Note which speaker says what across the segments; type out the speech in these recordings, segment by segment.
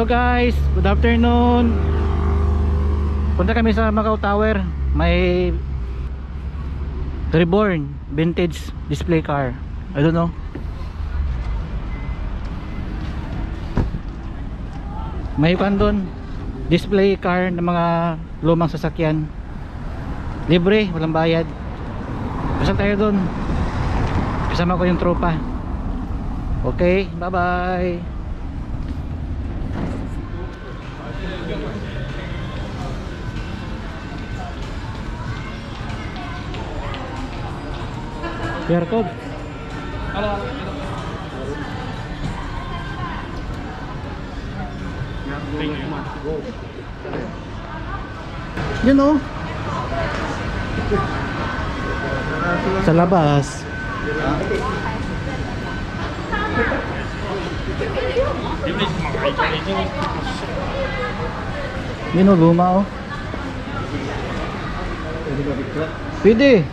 Speaker 1: Hello guys, good afternoon. Punta kami sa Macau Tower. May reborn vintage display car. I don't know. May doon display car ng mga lumang sasakyan. Libre, walang bayad. Basta tayo doon. Kasama ko yung tropa. Okay, bye bye. QR code. Halo. Yun o. Sa labas. Yun o, luma o. Pwede.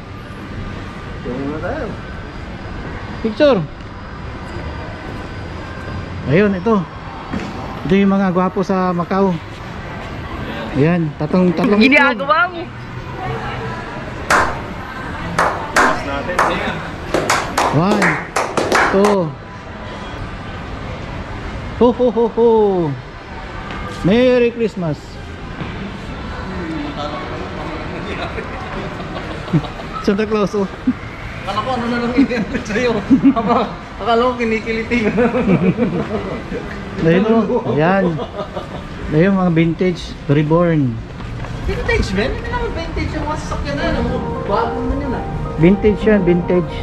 Speaker 1: Picture. Ayun, ito yung mga gwapo sa Macau. Ayan, tatlong
Speaker 2: ginagawa mo.
Speaker 1: One, two. Ho ho ho ho. Merry Christmas. Santa Claus oh.
Speaker 2: Akala ko ano na lang i-enter sa'yo. Akala ko kinikiliti ka.
Speaker 1: Ayun o, ayan. Ayun mga vintage, reborn.
Speaker 2: Vintage ba? Hindi naman vintage yung mga sasakyan na yan. Bago naman yun ah.
Speaker 1: Vintage yan, vintage.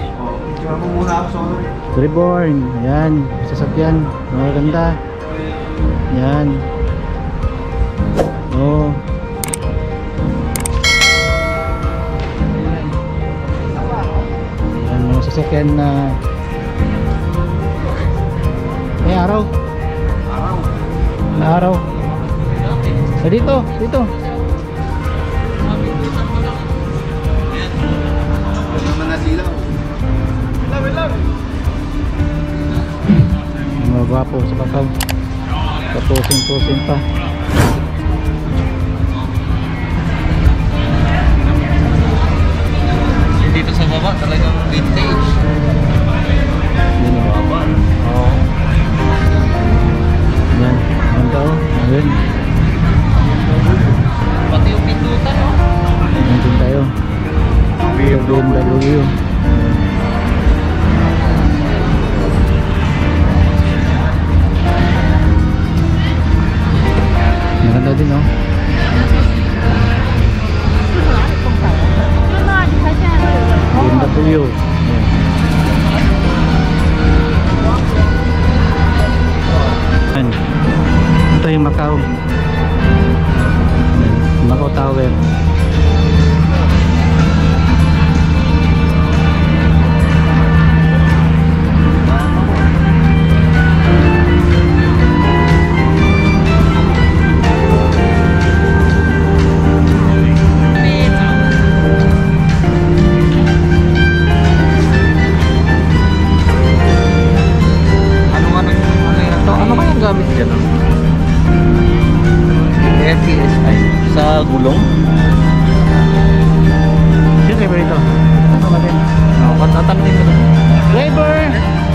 Speaker 2: Tsaka mo muna ako sa
Speaker 1: Reborn, ayan, sasakyan, maganda. Ayan. Oh. Ayan, mga sasakyan na may araw. May araw. Dito, dito. Mga gwapo sa Macau. Kapusin-pusin pa.
Speaker 2: dito sa baba talagang vintage.
Speaker 1: Yan o.
Speaker 2: Baba. Oo.
Speaker 1: Yan. Ganda o. Ayun.
Speaker 2: Pati yung pindutan o.
Speaker 1: Nandun tayo. BMW. Maganda din oh. BMW. Ayan. Ito yung Macau. Macau Tower.
Speaker 2: Gamit dyan FTSI sa gulong.
Speaker 1: Sino driver ito? Ano natin?
Speaker 2: Patatanong mo.
Speaker 1: Driver!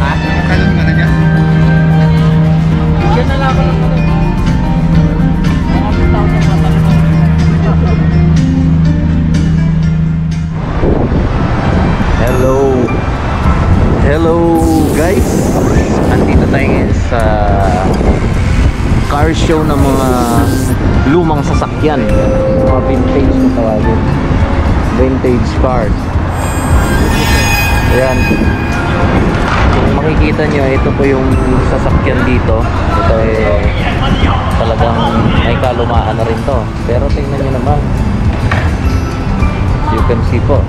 Speaker 2: Ha? Nakakalong ka na dyan? Diyan na lang ako lang pala. Hello. Hello guys. Andito tayo ngayon sa car show ng mga lumang sasakyan, mga vintage na tawagin, vintage cars. Ayan, kung makikita nyo, ito po yung sasakyan dito. Ito ay talagang may kalumaan na rin to, pero tingnan nyo naman, you can see po,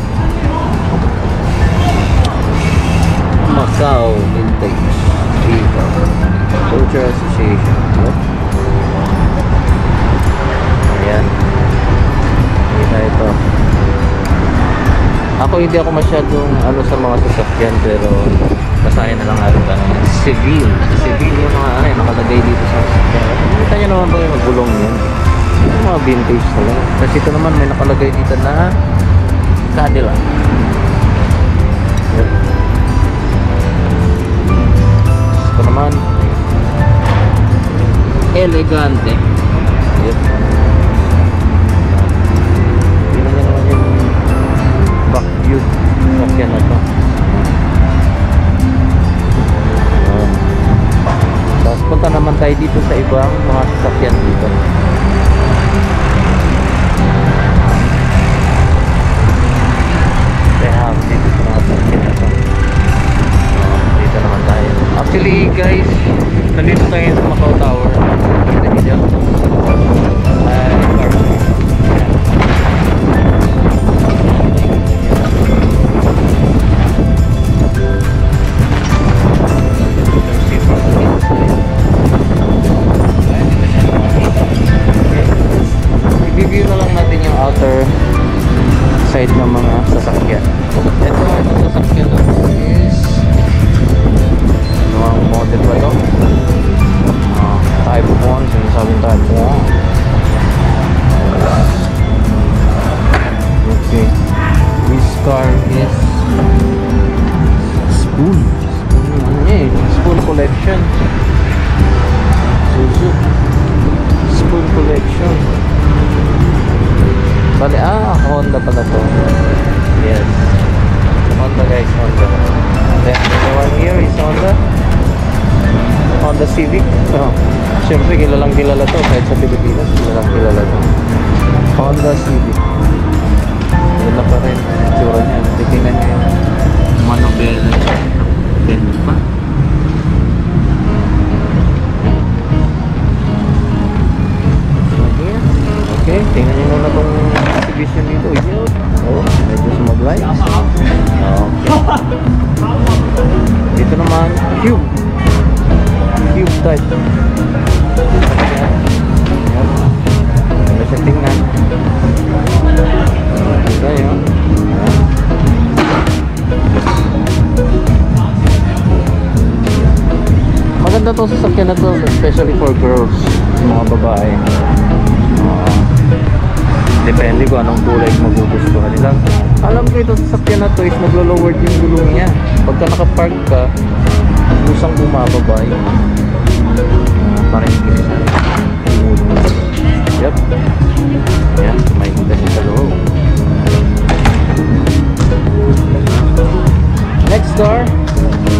Speaker 2: Macau Vintage Vehicle Culture Association. Ayan, kita ito. Ako hindi ako masyadong ano sa mga sasakyan, pero basahin na lang natin ano. Civil yung mga ano yung nakalagay dito sa sasakyan. Nakita nyo naman ba yung magulong yan? Yung mga vintage na lang. Kasi ito naman may nakalagay dito na Cadillac. Yep. Ito naman Elegante. Yep. Tingnan nyo naman yung back view sasakyan na to. Tapos punta naman tayo dito sa ibang mga sasakyan dito. Kaya dito sa mga sasakyan na to. Dito naman tayo. Actually guys, nandito tayo sa Macau Tower. Kita nyo dyan. I-review na lang natin yung outer side ng mga sasakyan. Itong sasakyan is ang model ba ito? Type 1, sinasabing type 1. Okay, this car is Spoon. Spoon collection. Suzuki Spoon collection. Bali, Honda pala to. Yes, Honda guys, Honda. Then the one here is Honda Civic. Siyempre kilalang kilala to kahit sa Pilipinas, kilalang kilala to. Honda Civic. Wala pa rin tsura niya. Tingnan niyo yung manobela niya. Ganda pa. Okay, tingnan niyo muna tong exhibition dito. Oh, medyo sumablay. Okay. Dito naman, Cube type. Ano siya tingnan? Ito yun. Maganda itong sasakyan na to, especially for girls, mga babae. Depende kung anong kulay magugustuhan nila. Alam ko itong sasakyan na to is maglo-lowered yung gulong niya. Pagka nakapark ka, kusang bumababa yung parang gilisa. Yep. Yan, may kita niya sa loob. Next car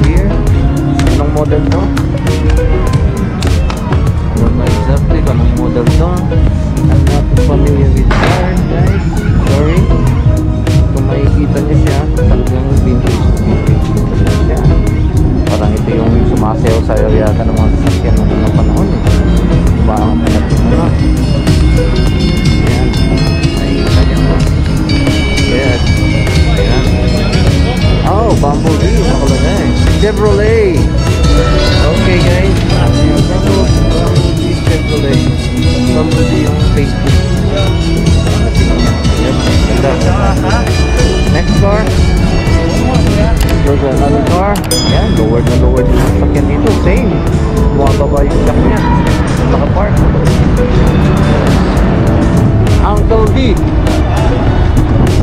Speaker 2: here. Anong model to? I don't know exactly kung anong model to. I'm not familiar with cars guys. Sorry. Kung makikita niyo siya, talagang vintage siya. Parang ito yung sumasayaw-sayaw yata ng mga sasakyan ng mga panahon eh. Umaangat na natin ano. Ayan. Nakikita niyo mo. Yes. Ayan. Oh, Bumblebee. Nakalagay. Chevrolet. Okay guys. Bumblebee Chevrolet. Bumblebee yung Facebook. Yep. Ganda. Next car. There's another car. Yan, lowered na lowered yung sasakyan dito. Same. Bumababa yung jack niya. Nakapark. Uncle D.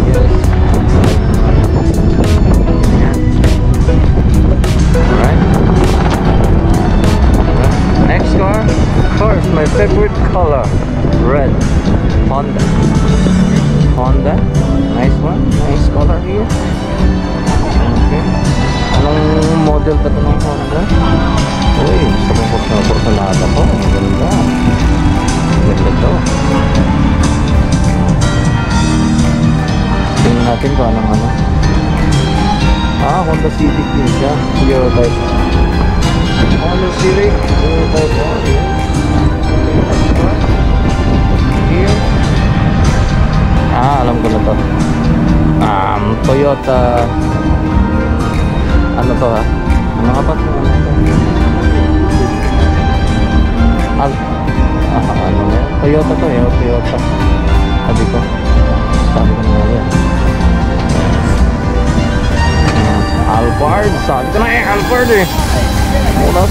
Speaker 2: Yes. Yan. Alright. Next car. Of course, my favorite color. Red. Honda. Honda. Nice one. Nice color here. Okay. Anong model ba ito ng Honda? Uy, gusto kong Fortunata ko. Maganda. Maganda ito. Tingnan natin kung anong ano. Honda Civic din siya. Euro type. Honda Civic. Euro type. Here. Alam ko na to. Toyota. Ano to ha? Ano nga ba ito? Ano na yan? Toyota to eh. Toyota. Sabi ko na yan. Sabi ko na Alfred eh. Nawala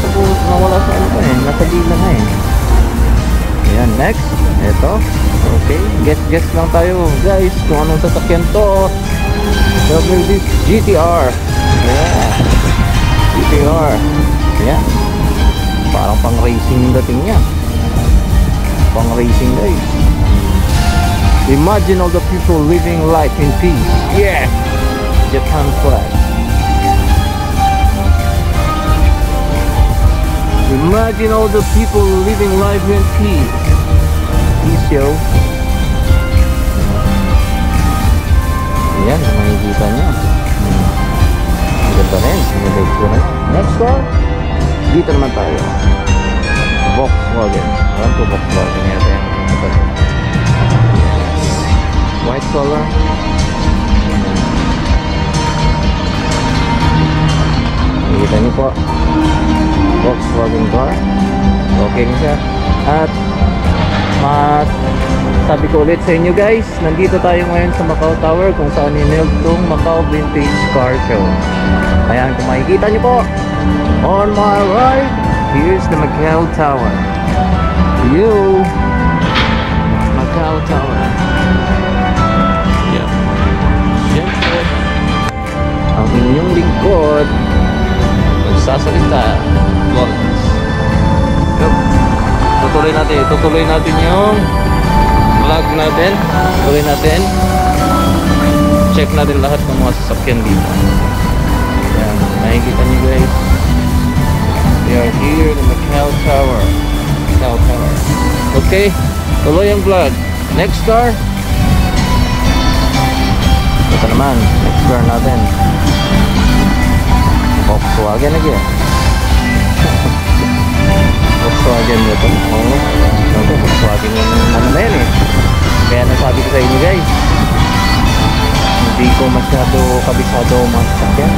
Speaker 2: sa ano pa eh. Nasa gila na eh. Ayan, next. Ito. Okay. Guess lang tayo guys kung anong sasakyan to. This GTR. Yeah. GTR. Ayan. Parang pang racing dating niya. Pang racing guys. Imagine all the people living life in peace. Yeah. Japan flag. Imagine all the people living life in peace. Peace, yo. Ayan, makikita niya. Ganda rin. Sinilate ko na yan. Next car. Dito naman tayo. Volkswagen. Alam ko Volkswagen yata yan. White color. Nakikita niyo po Volkswagen car. Okay siya. At sabi ko ulit sa inyo guys, nandito tayo ngayon sa Macau Tower kung saan iniltong Macau Vintage Car Show. Ayan, kung makikita niyo po on my right, here's the Macau Tower. Yo, Macau Tower. Yeah. Siyempre, ang inyong lingkod nagsasalita. Lawrence. Yup. Tutuloy natin yung vlog natin. Tuloy natin. Check natin lahat ng mga sasakyan dito. Ayan, nakikita nyo guys. We are here in the Macau Tower. Macau Tower. Okay, tuloy ang vlog. Next car. Ito naman, next car natin. Volkswagen lagi ya. Volkswagen ito. Oh, Volkswagen yung ano na yan eh. Kaya nasabi ko sa inyo guys, hindi ko masyado kabisado masakyan.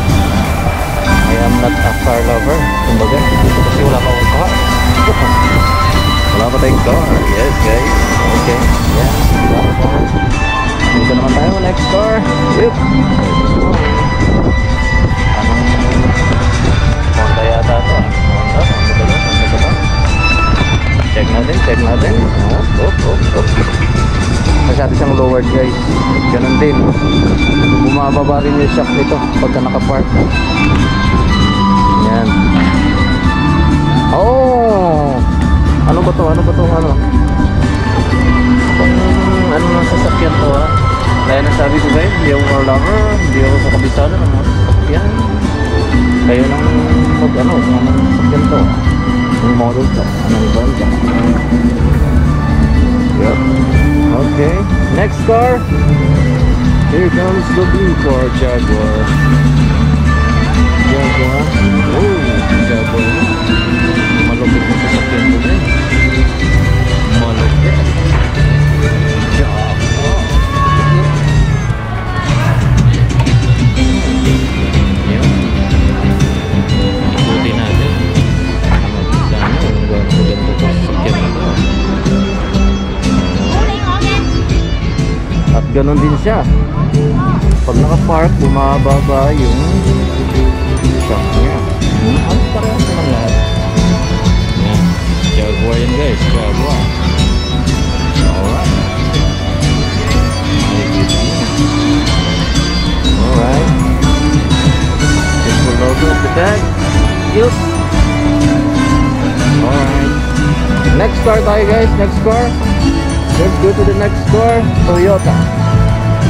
Speaker 2: I am not a car lover. Kumbaga, kasi wala pa akong car. Wala pa tayong car. Yes guys. Okay. Yeah. Dito naman tayo. Next car. Yep. Honda yata ito. Honda ba? Check natin. Oh. Masyado siyang lowered guys. Ganun din. Bumababa rin yung shock nito pagka nakapark. Yan. Oh! Ano ba to? Ano nang sasakyan to ha? Kaya nasabi ko guys, hindi ako car lover, hindi ako sa kabisado ng mga sasakyan. Kayo nang kung anong sasakyan to. Yung model to. Anong banda. Yep. Okay. Next car. Here comes the blue car, Jaguar. Oh, Jaguar. Malupit yung sasakyan to din. Malupit. Jaguar. Yun. Buti natin. At ganon din siya. Pag naka-park, bumababa yung shock niya. Ang parehas naman lahat. Yan. Jaguar yan guys. Jaguar. Alright. Alright. This will logo at the back. Yup. Alright. Next car tayo guys. Next car. Let's go to the next car. Toyota.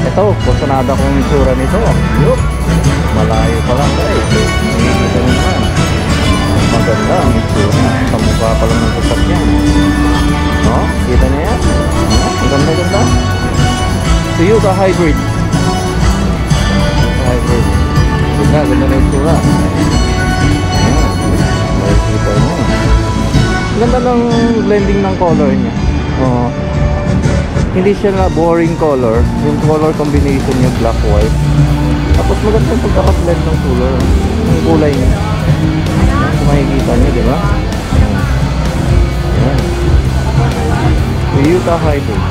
Speaker 2: Ito, kusunada ko yung itsura nito. Yup. Malayo pa lang guys. Nakikita nyo naman. Maganda ang itsura. Kamukha pa lang ng sasakyan. No? Kita niya yan? Ang ganda. Toyota Hybrid. Hybrid. Ganda na itsura. Nakikita nyo. Ganda ng blending ng color niya. Hindi siya na boring color. Yung color combination niya black white. Tapos maganda yung pagkaka-blend ng color. Yung kulay niya. Kung makikita niyo, di ba? Ayan. Toyota Hybrid.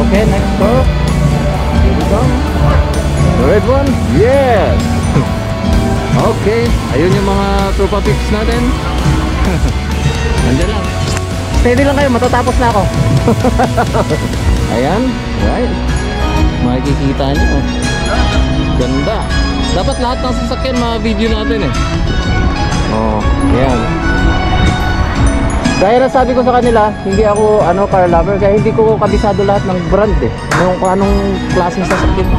Speaker 2: Okay, next car. Here we go. Red one? Yes! Okay, ayun yung mga tropa pics natin. Nandiyan lang. Steady lang kayo, matatapos na ako. Ayan, right. Makikita nyo. Ganda. Dapat lahat ng sasakyan ma-video natin eh. Oh, ayan. Dahil nasabi ko sa kanila, hindi ako car lover, kaya hindi ko kabisado lahat ng brand eh. Kung anong klaseng sasakyan.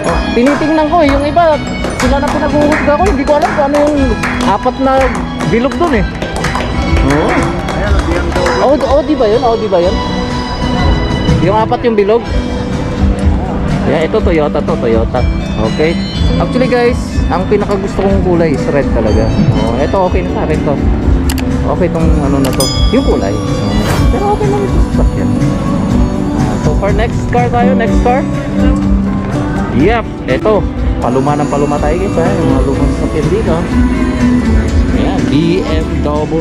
Speaker 2: Oh, tinitingnan ko yung iba, sila na pinag-uhusga ko, hindi ko alam kung ano yung 4 na bilog dun eh. Oh. Audi ba yun? Audi ba yun? Yung 4 yung bilog? Yeah, ito Toyota to, Toyota. Okay. Actually guys, ang pinakagusto kong kulay is red talaga. Oh, ito okay na sa akin to. Okay tong na to, yung kulay. Pero okay naman ito sa sasakyan. So for next car tayo, next car. Yep, ito. Paluma ng paluma tayo guys ha. Yung mga lumang sasakyan dito. Ayan, BMW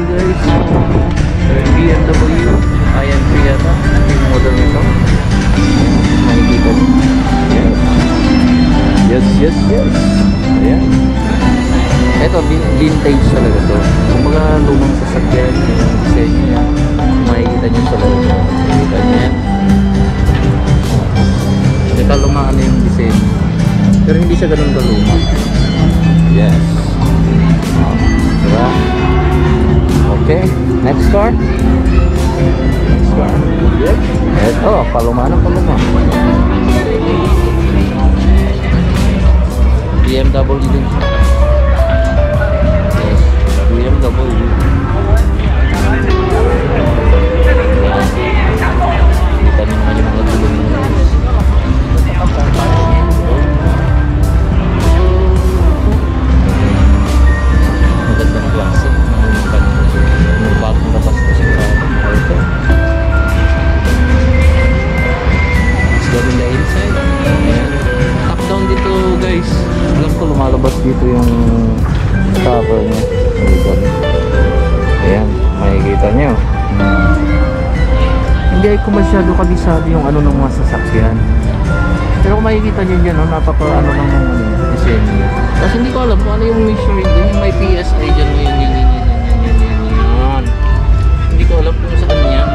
Speaker 2: guys. BMW i3 yata. Yung model nito. Nakikita nyo. Yes. Ayan. Ito, vintage talaga to. Kung mga lumang sasakyan, yung design niya, makikita nyo sa loob. Makikita nyo yan. Ito, lumaan na yung design. Pero hindi siya ganun kaluma. Yes. Diba? Okay, next car. Next car. Yep. Ito, paluma na paluma. BMW din. BMW. Kita nyo naman yung mga gulong mo. Maganda ng klase. Yung bagong labas na sigurado. Ito. Let's go in the inside. Top down dito guys. Alam ko lumalabas dito yung cover niya. Ayan, makikita nyo. Hindi ko masyado kabisado yung ng mga sasakyan. Pero kung makikita nyo dyan, napaka lang ng design niya. Kasi hindi ko alam kung ano yung measuring din. May PSI dyan. Yan. Hindi ko alam kung sa kanya.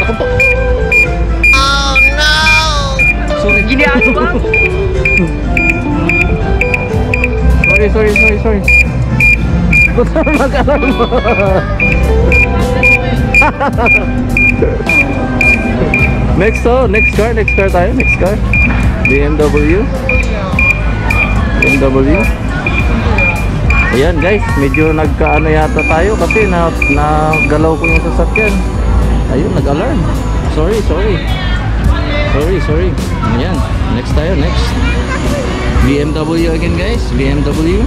Speaker 2: Ako po. Oh no! Sorry. Giniaan ba? Sorry. Puto mag-alarm mo. Next car tayo. Next car. BMW. Ayan guys, medyo yata tayo kasi nagalaw ko yung sasakyan. Ayun, nag-alarm. Sorry. Ayan, next tayo, next. BMW again guys, BMW.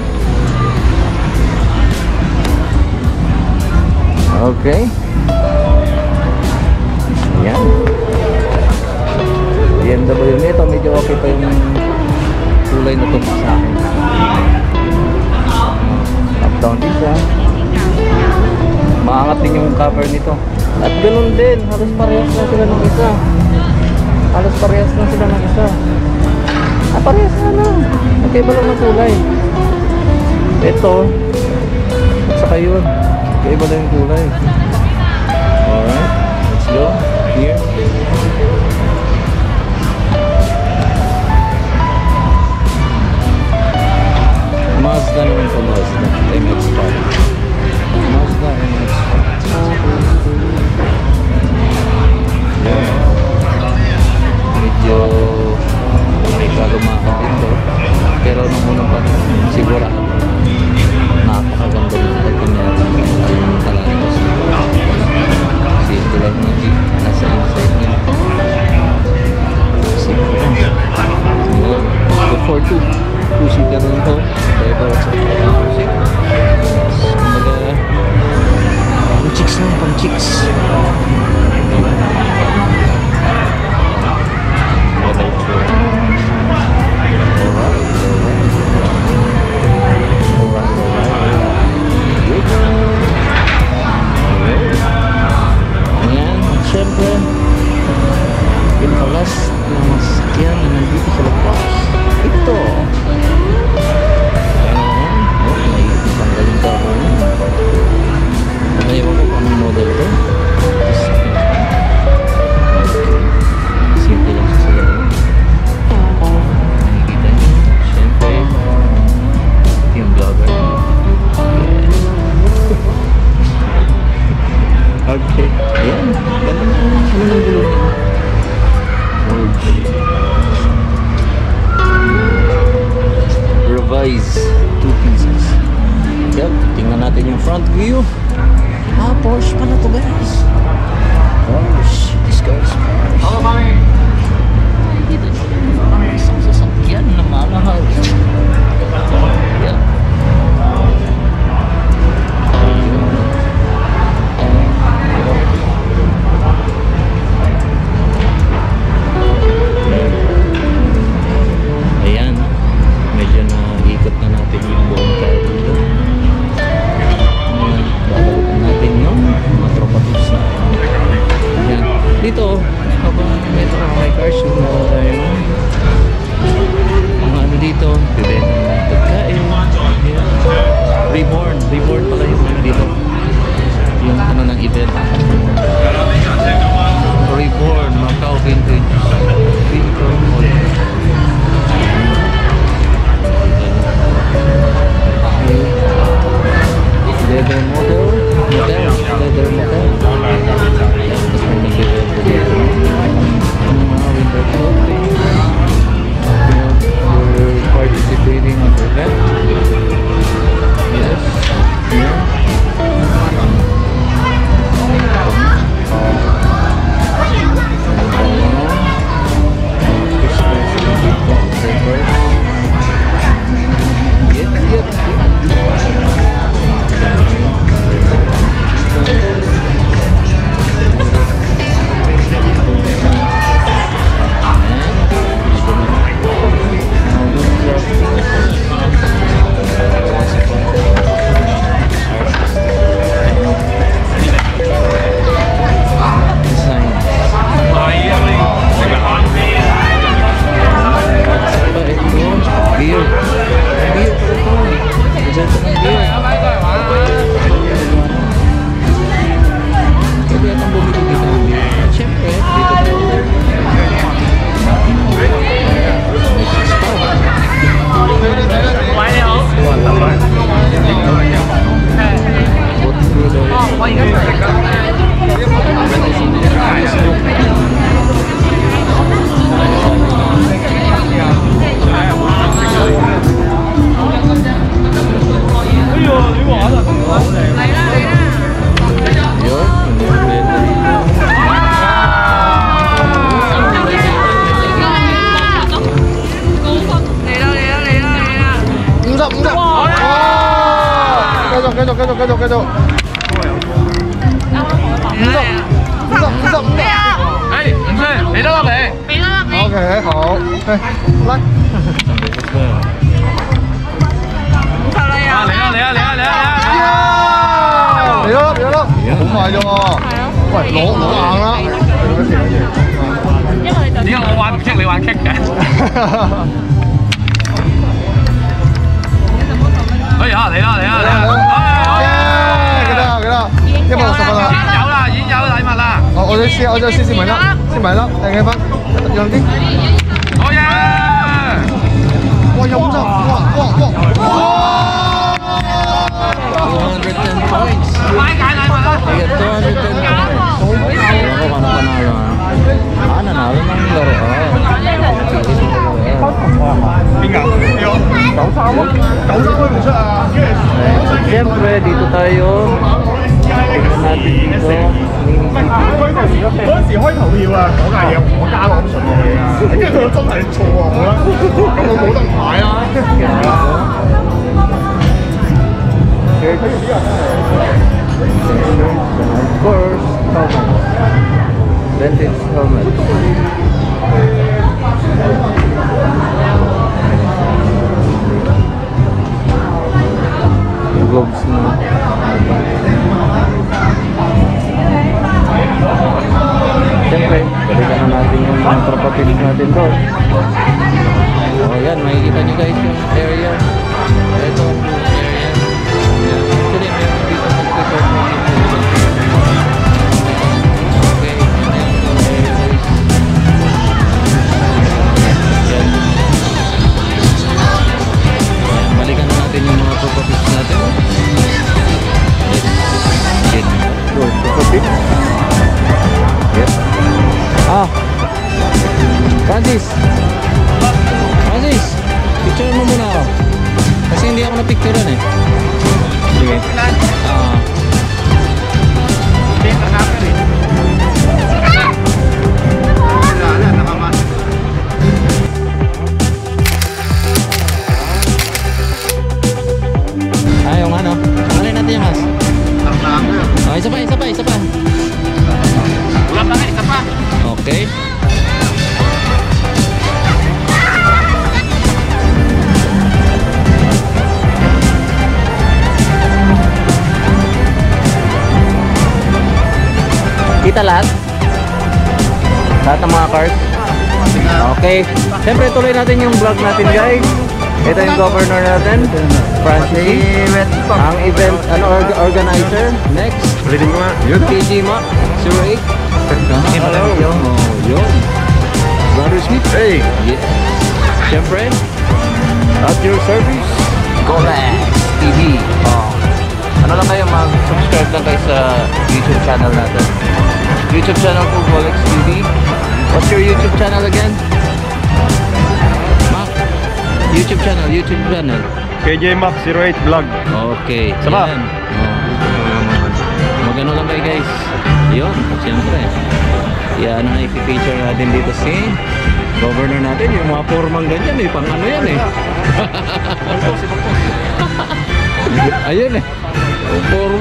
Speaker 2: Okay. Ayan. BMW nito, medyo okay pa yung kulay na ito sa akin. Up down din siya. Maangat din yung cover nito. At ganun din, halos parehas na sila ng isa. Parehas na lang. Magkaiba lang ng kulay. Ito at saka yun, magkaiba lang yung kulay. Alright, let's go. Here. Mazda naman po, Mazda MX-5. Mazda MX-5. Medyo kalumakan dito, pero nung unang panahon sigurado napakaganda ng kanya yung talagang kasi ito lang yung nasa inside niya siguro before 2-seater rin to, pero kumbaga pang chicks Ayan, syempre pinakalas na mas sasakyan na nandito sa labas. Ito. May isang galing ka ako. Ayaw ko kung anong model to. Simple lang sa loob. Nakikita niyo. Siyempre, yung vlogger. Okay. Ayan. Ganda na. Ano nang gulo niya? Revise 2 pieces. Yup. Tingnan natin yung front view. Porsche pala to guys. Porsche. This car is Porsche. Isang sasakyan na mahal. Yup. Ayan. Medyo na-ikot na natin yung buong car dito. Babalikan natin yung mga tropa tips natin. Ayan. Dito, habang may car show na tayo. Mga ano dito, bibenta ng pagkain. Reborn pala yung ano dito. Yung ano ng event. Reborn, Macau Vintage. Leather model. Leather model. Tapos may nag-event dito. Winter clothing. We're participating in the event. Yes. Yeah.
Speaker 3: OK，好，嚟，嚟啦，好快啫喎！喂，攞硬啦！點解我玩唔識，你玩棘嘅？可以啊，嚟啦！幾多？160分啦！已經有禮物啦！我再試埋啦，訂幾分？讓啲。好嘢！哇，有500！哇！210 points. We got 210 points. Ako panalo ah. Nanalo ng laro ah. Siyempre, dito tayo. Tingnan natin dito. 嗰陣時開投票啊，講下嘢，我加個 option 落去啊，跟住佢真係錯喎，好啦，咁我冇得買啊。Of course, helmet. Vintage helmet. Gloves na. Siyempre, balikan na natin yung
Speaker 2: Ang trapapits natin doon. Oh, yan, makikita nyo guys yung area. Ito ang area. Yan. Actually, meron dito mag-record mo dito. Okay, yan yung area guys. Yan. Yan, balikan na natin yung mga trapapits natin. Let's get trapapits. Yep. Ah, Francis, picture mo muna ako. Kasi hindi ako na-picturean eh. Sige. Yung ano? Tanggalin natin yung mas. Oh, isa pa.
Speaker 3: Ulam lang, isa pa.
Speaker 2: Okay. Kita lahat? Lahat ng mga cars? Okay. Siyempre tuloy natin yung vlog natin guys. Ito yung governor natin, Francis, ang event organizer. Next, KG Mac 08. Hello. Oh, yun. Brother Smith.
Speaker 3: Hey.
Speaker 2: Yes. Siyempre, at your service, Golex TV. Ano lang kayo, mag-subscribe lang kayo sa YouTube channel natin. YouTube channel ko, Golex TV. What's your YouTube channel again? Mac? YouTube channel.
Speaker 3: KJ Max 08 Vlog.
Speaker 2: Okay.
Speaker 3: Sama.
Speaker 2: Yan. Magano lang kayo guys. Yun, siyempre. Yan ang i-feature natin dito si governor natin. Yung mga formang ganyan eh. Pang ano yan eh. Ayun eh. Forma.